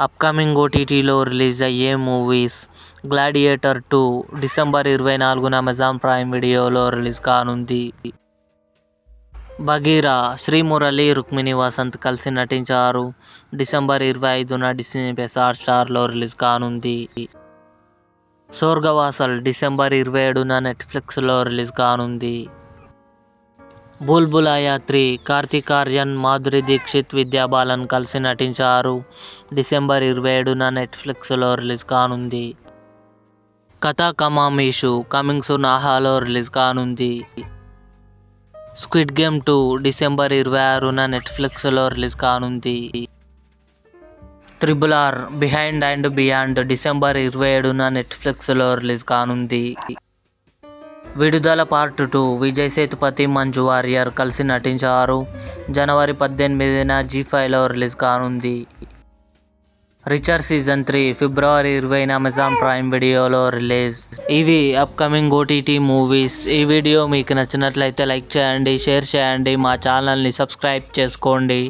Upcoming ఓటీటీలో release అయ్యే movies. 'Gladiator 2' December 24న అమెజాన్ ప్రైమ్ వీడియోలో రిలీజ్ కానుంది. 'బగీరా' శ్రీమురళి, రుక్మిణి వసంత్ కలిసి నటించారు. డిసెంబర్ 25న డిస్నీ ప్లస్ హాట్‌స్టార్లో రిలీజ్ కానుంది. 'స్వర్గవాసల్' డిసెంబర్ 27న నెట్ఫ్లిక్స్లో రిలీజ్ కానుంది. 'బుల్బులయా 3' కార్తీక్ ఆర్యన్, మాధురీ దీక్షిత్, విద్యా బాలన్ కలిసి నటించారు. డిసెంబర్ 27న నెట్ఫ్లిక్స్లో రిలీజ్ కానుంది. 'కథా కమామీషు' కమింగ్ సూన్ ఆహాలో రిలీజ్ కానుంది. 'స్క్విడ్ గేమ్ 2' డిసెంబర్ 26న నెట్ఫ్లిక్స్లో రిలీజ్ కానుంది. 'Triple R behind and beyond' December 27న నెట్ఫ్లిక్స్లో రిలీజ్ కానుంది. 'విడుదల పార్ట్ 2' విజయ్ సేతుపతి, మంజు వారియర్ కలిసి నటించారు. జనవరి 18న జీ5లో రిలీజ్ కానుంది. 'రిచర్ సీజన్ 3' ఫిబ్రవరి 20న అమెజాన్ ప్రైమ్ వీడియోలో రిలీజ్. ఇవి అప్కమింగ్ ఓటీటీ మూవీస్. ఈ వీడియో మీకు నచ్చినట్లయితే లైక్ చేయండి, షేర్ చేయండి, మా ఛానల్ని సబ్స్క్రైబ్ చేసుకోండి.